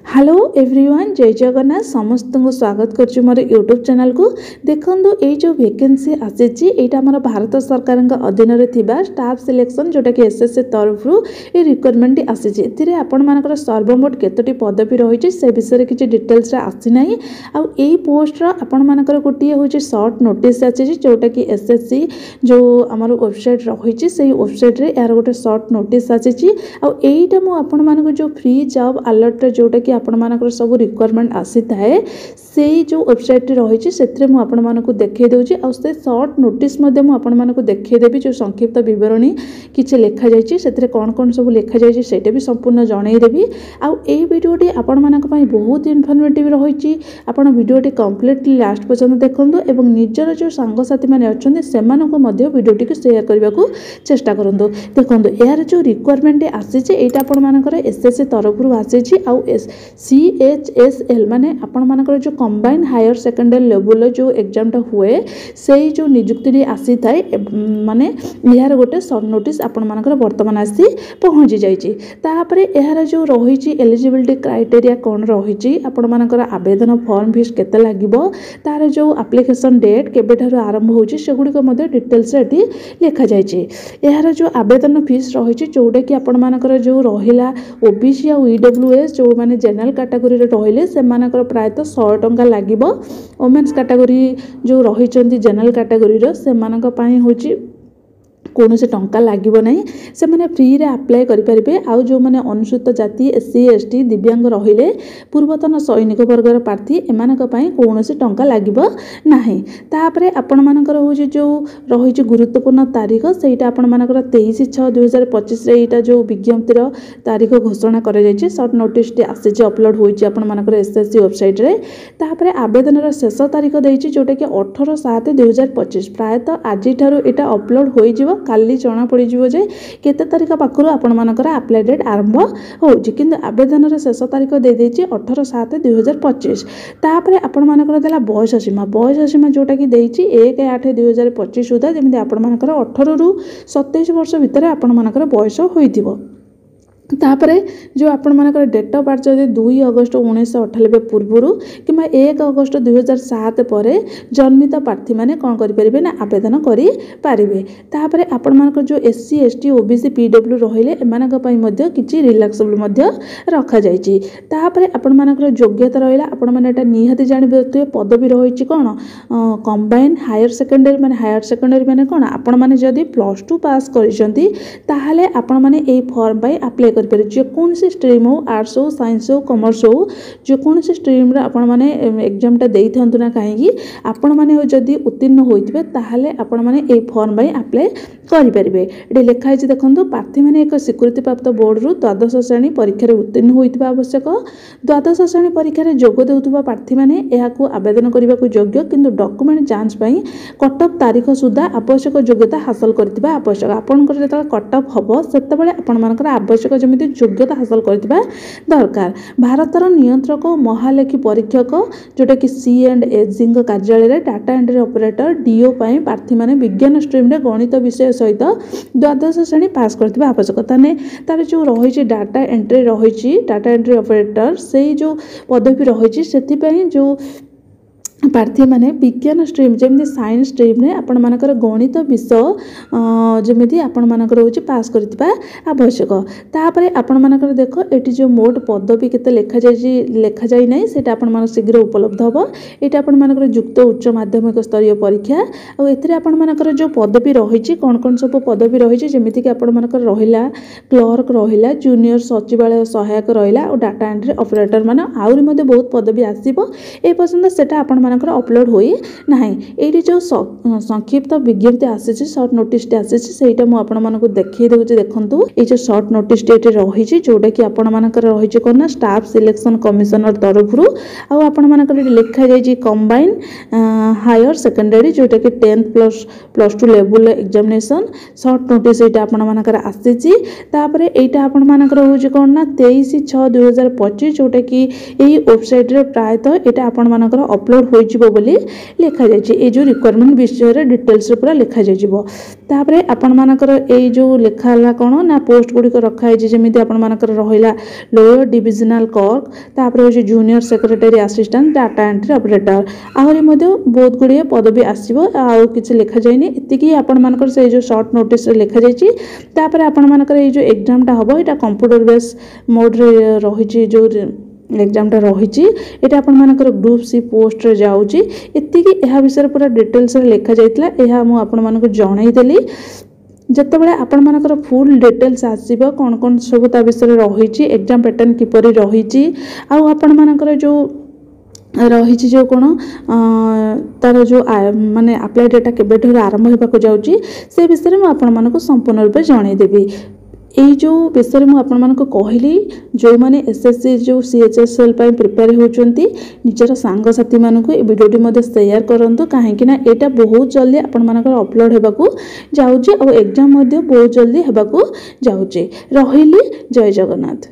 Hello everyone जय जगन्नाथ समस्त को स्वागत कर मोर यूट्यूब चैनल को देखो ये जो वैकेंसी आसी आम भारत सरकार अधीन स्टाफ सिलेक्शन जोटा कि एसएससी तरफ ये रिक्वायरमेंट आसी आपण मानकर सर्वमोट केतोटी पदवी रही से विषय किसी डिटेल्स आसीना आई पोस्ट आपण मानकर गोटे हूँ सर्ट नोटिस आसी जोटा कि एसएससी जो आम वेबसाइट रही से वेबसाइट यार गोटे सर्ट नोटिस आसी आईटा मुझे जो फ्री जॉब अलर्ट जोटा कि आपण मानकर सब रिक्वायरमेंट आसी थाए से जो वेबसाइट रही से देखई दूसरी आ सर्ट नोटिस देखईदेवी जो संक्षिप्त बरणी किसी लिखा जाए कौन कौन सब लिखा जाए भी संपूर्ण जनईदेवी आई भिडियोटी आपण मान बहुत इनफर्मेटिव रही आप भिडियोटी कम्प्लीटली लास्ट पर्यंत देखूँ और निजर जो सांगसाथी मैंने अच्छा भिडियोटी को सेयार करने को चेष्टा करूँ। देखो यार जो रिक्वायरमेंट आसी आपण मानकर एसएससी तरफ आसी CHSL माने आपण मानकर जो कंबाइन हायर सेकेंडरी लेवल जो एग्जामटा हुए से जो नियुक्ति आसी थाए माने यार गोटे सर्ट नोटिस आपण मानकर वर्तमान आसी पहुँची जाइए तापर यार जो रही एलिजिबिलिटी क्राइटेरिया कौन रही आपण मानकर आवेदन फॉर्म फीस केते लागिबो तार जो एप्लिकेशन डेट केबेठार आरंभ होची सेगुडी को मध्ये डिटेल्स एटी लिखा जाइए यार जो आवेदन फीस रही जोटा कि आपण मानकर जो रहिला ओबीसी और ईडब्ल्यूएस जो माने जनरल कैटेगरी रहिले से मानकर प्रायतः 100 टंका लागिबो वुमेन्स कैटेगरी जो रही जनरल कैटेगरी से मानक पई होची कौन से टंका लगे ना से मैंने फ्री रे अप्लाई करेंगे आउ जो मैंने अनुसूचित जाति एससी एसटी दिव्यांग रहिले पूर्वतन सैनिक वर्गर प्रार्थी एम कौन से टंका लगे ना आपण मानकर हूँ जो रही गुरुत्वपूर्ण तारीख से आपण मानकर 23/6/2025 यहाँ जो विज्ञप्तिर तारीख घोषणा कर सर्ट नोटिस आसी अपलोड होती एसएससी वेबसाइट रे तापर आवेदन शेष तारीख देती जोटा कि 18/7/2025 प्रायतः आज यहाँ अपलोड हो काली जना पड़ जे केते तारीख पाखु आपण मानकर अप्लाई डेट आरंभ होची किंतु आवेदन शेष तारीख दे देची 18/7/2025 तापर आपण मानकर देला बयस सीमा जोटा कि देची 1/8/2025 सुधा जेमिति आपण मानकर 18 रु 27 वर्ष भितर आपण मानकर बयस होइथिबो तापरे जो आपण मानकर डेट ऑफ बर्थ जदि 2 अगस्त 1998 पूर्व कि 1 अगस्त 2007 पर जन्मित प्रार्थी मैंने कौन करेंगे ना आवेदन करेंगे तापर आपण मानकर जो एससी एसटी ओबीसी पीडब्ल्यू रहिले एमानक किछि रिलैक्सेबल रखा जाइछि तापर आपण मानकर योग्यता रहिला आपण माने एटा निहाती जानिबे पदवी रही कौन कंबाइन हायर सेकेंडरी माने कौन आपण माने जदि +2 पास करिसेंती ताहाले आपण माने एई फॉर्म पाई अप्लाई जेकोसी स्ट्रीम हो आर्ट्स हो साइंस हो कॉमर्स हो जेकोसी स्ट्रीम आपण माने एग्जामटा देई थांतु ना कहीं आपण माने जदि उत्तीर्ण होइतबे ताहाले आपण माने ए फॉर्म बाय अप्लाई करि परिबे एटे लिखा है देखंतु प्रार्थी माने एक स्वीकृति प्राप्त बोर्ड रु द्वादश श्रेणी परीक्षा रे उत्तीर्ण होइतबा आवश्यक द्वादश श्रेणी परीक्षा रे जोग देउतबा प्रार्थी माने एहाकू आवेदन करिबा को योग्य किंतु डॉक्यूमेंट जांच पई कट ऑफ तारीख सुधा आवश्यक योग्यता हासिल करथिबा आवश्यक आपनकर जेता कट ऑफ हबो सेतेबेले आपण मानकर आवश्यक जमिति योग्यता हासिल करथिबा दरकार भारतर नियंत्रक महालेखी परीक्षक जोटा कि C&SG कार्यालय डाटा एंट्री ऑपरेटर डीओ पाई प्रार्थी माने विज्ञान स्ट्रीम रे गणित विषय सहित द्वादश श्रेणी पास करथिबा आवश्यक ताने तार जो रही डाटा एंट्री ऑपरेटर से जो पदवी रही से जो प्रार्थी माने विज्ञान स्ट्रीम जमी साइंस स्ट्रीम रे आपण मानकर गणित विषय जमी आपण मानकर होची पास करथिबा आवश्यक तापर आपण मानकर देखो एटी जो मोट पदवी केते लेखा जाई नै सेटा आपण मान शीघ्र उपलब्ध हबो एटा आपण मानकर युक्त उच्च माध्यमिक स्तरीय परीक्षा आ एथिरे आपण मानकर जो पदवी रही कौन सब पदवी रही जमिति कि आपण मानकर रहिला क्लर्क रहिला जूनियर सचिवालय सहायक रहिला और डाटा एंट्री ऑपरेटर माने आउरी मध्ये बहुत पदवी आसीबो ए पर्यंत सेटा आपण मानकर अपलोड होई नाही एठी जो संक्षिप्त विज्ञप्ति आसी सर्ट नोटिस आसी सेटा मु आपण मानको देखै देउछि देखंतु ए जो सर्ट नोटिस एठी रही जोटा कि आपण मानकर रही कोन स्टाफ सिलेक्शन कमिशनर तरफ रु आ आपण मानकर लिखा जाई कंबाइन हायर सेकेंडरी जोटा कि 10th +2 level examination shirt notice एटा आपण मानकर आसी तापर एटा आपण मानकर होछि कोन ना 23/6/2025 जोटा कि एही वेबसाइट रे प्रायतः एटा आपण मानकर अपलोड होइजिबो बोली लिखा जायछि ए जो रिक्वायरमेंट विषय रे डिटेल्स रे पूरा लिखा जायजिबो तापरे आपण मानकर ए जो लिखा हला कोन ना पोस्ट गुडी को रखा है जेमिति आपण मानकर रहिला लोअर डिविजनल क्लर्क तापरे हो junior secretary assistant data entry operator आहरी मध्ये बहुत गुडी पदवी आसीबो आ किछि लिखा जायनि इतिकी आपण मानकर से जो शॉर्ट नोटिस रे लिखा जायछि तापरे आपण मानकर ए जो एग्जाम टा हबो एटा कंप्यूटर बेस मोड रे रहिछि जो एग्जाम टा रही आपण मानकर ग्रुप सी पोस्ट रे जाउची एतिकी एहा विषय पूरा डिटेल्स रे लिखा जाइतला एहा मु आपण मानकर जणाई देली जतबेले आपण मानकर फुल डिटेल्स आसीबो कोन कोन सब ता विषय रही एग्जाम पैटर्न किपरि रही आ आपण मानकर जो रही जो कौन तार जो माने अप्लाई डेटा केबेठर आरंभ होगा जाउची से विषय में आपण मानक संपूर्ण रूप जनईदेवी यही जो विषय में आपण मानक कहली जो माने एसएससी जो सीएचएसएल प्रिपेयर होचंती निजर सांगसाथी मानक ए वीडियोटी मध्ये शेयर करंतु काहेकि ना एटा बहुत जल्दी आपण मानकर अपलोड हेबाकू जाउची और एग्जाम मध्ये बहुत जल्दी हेबाकू जाउची रहिली जय जगन्नाथ।